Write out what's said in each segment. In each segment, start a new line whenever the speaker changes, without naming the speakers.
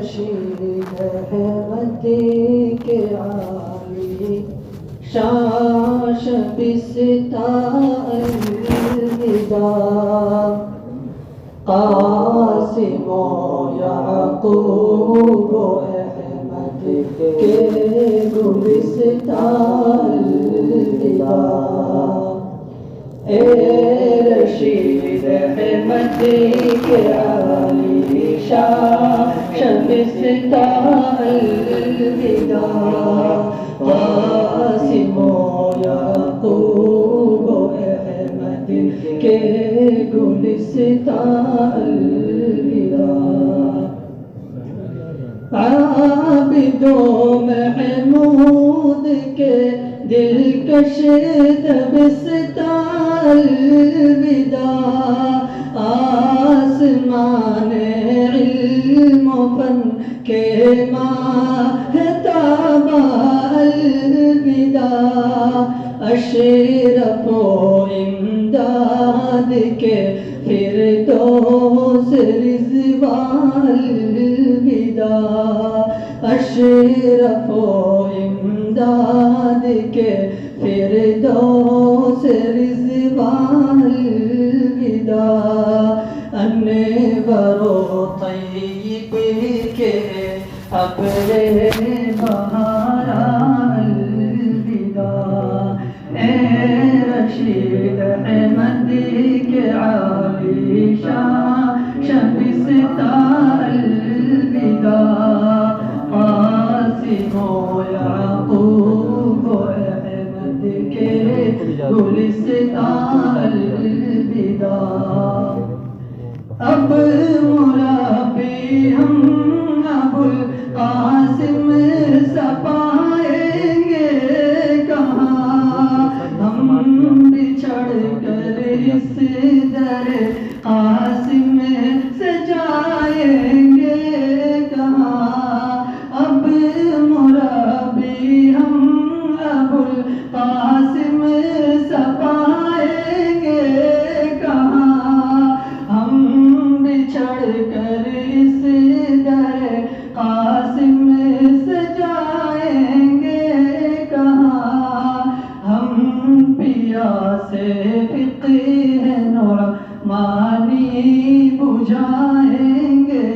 رشید احمدی کے عالی شان شبستہ الوداع قاسم و یعقوب و احمد کے گلستہ الوداع اے رشید احمدی کے عالی شان شبستہ الوداع قاسم و یعقوب و احمد کے گلستہ الوداع عابد و محمود کے دلکش دبستہ الوداع آسمان علم و فن کے ماہتاب الوداع اشرف و امداد کے فردوس رضوان الوداع اشرف و امداد کے فردوس رضوان الوداع انور و طیب کے ابر بہاران الوداع اے رشید احمدی کے عالی شان شبستہ الوداع قاسم و یعقوب و احمد کے گلستہ الوداع اب مرابی ہم ابو القاسم سپائیں گے کہاں ہم بچھڑ کر اس در قاسم سے جائیں گے کہاں اب مرابی ہم ابو القاسم سپائیں گے کہاں ہم بچھڑ کر اس در قاسم سے جائیں گے کہاں ہم پیا سے فقہ نعمانی بجھائیں گے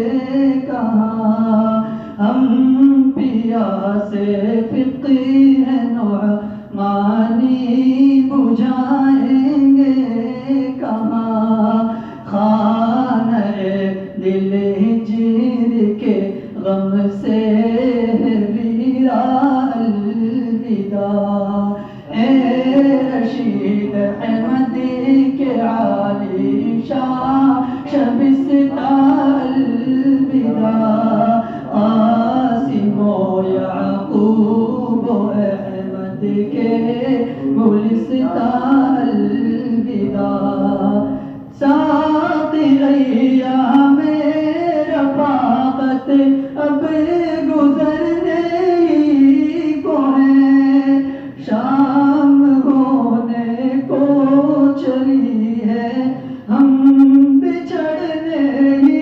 کہاں ہم پیا سے فقہ نعمانی بجھائیں گے کہاں خانہ دل ہجر کے غم سے ویراں الوداع اے رشید احمدی کے عالی شان شبستہ الوداع قاسم و یعقوب و احمد کے گلستہ الوداع ساقی ایام رفاقت اب گزرنے ہی کو ہے شام ہونے کو چلی ہے ہم بچھڑنے ہی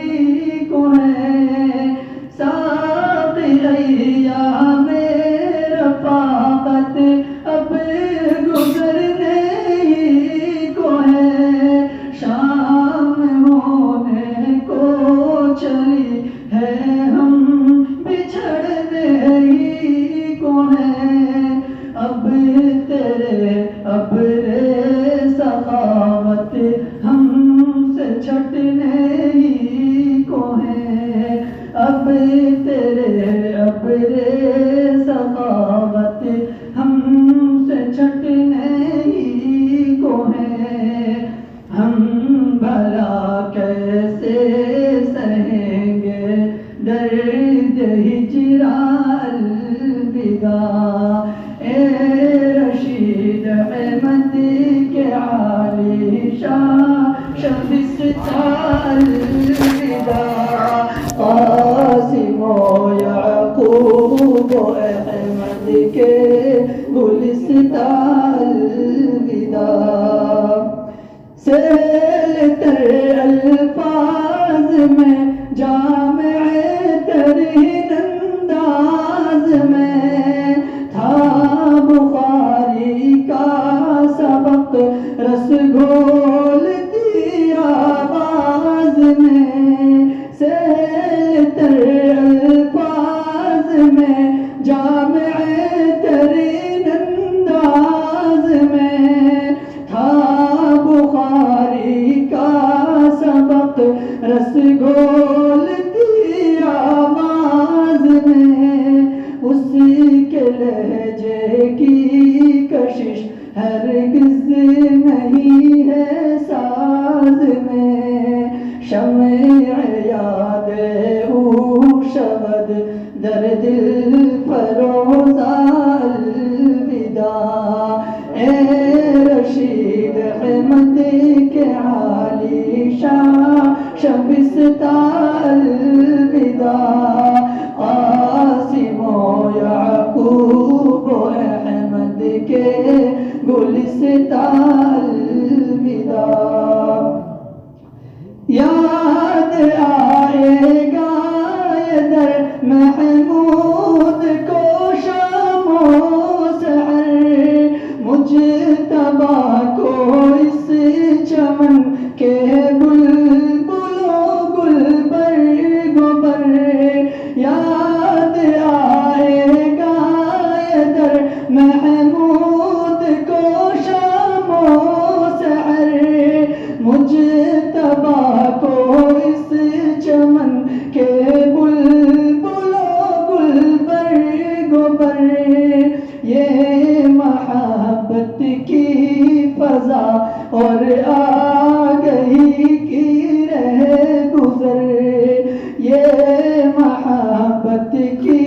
کو ہے ساقی ایام رفاقت اب گزرنے ہی کو ہے شام ہونے کو چلی ہے ہم بچھڑنے ہی کو ہے اب تیرے ابر سخاوت ہم سے چھٹنے ہی کو ہے اب تیرے ابر سخاوت ہم سے چھٹنے ہی کو ہے ہم بھلا کیسے سہیں گے الوداع یاد آئے گا یہ در محمود کو شام و سحر مجتبی کو اس چمن کے بلبل و گلبر گوبر یاد آئے گا یہ در محمود کو شام و سحر مجتبی کو اس چمن کے بلبل و گلبر گوبر یہ محبت کی فضا اور آ گئی کی رہ گزر یہ محبت کی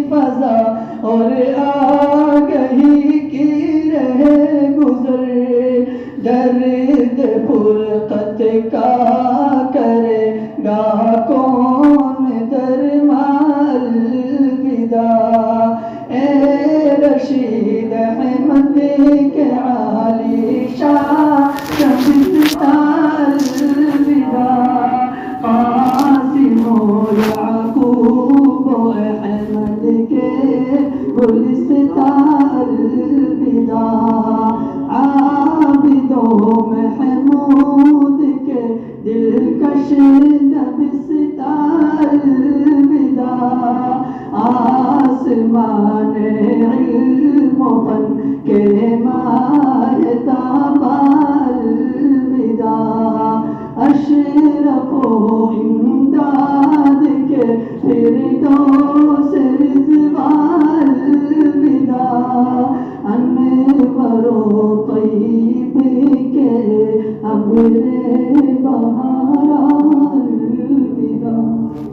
فضا اور آ گئی کی رہ گزر درد فرقت کا کرے گا کون درمان الوداع اے رشید احمد کے عالی شان شمستا الوداع قاسم و یعقوب و احمد کے گلستہ الوداع عابد و محمود کے دلکش نبستہ الوداع آسمان علم و فن کے ماہتاب الوداع اشرف و امداد کے فردوس رضوان الوداع انور و طیب کے ابر بہار الوداع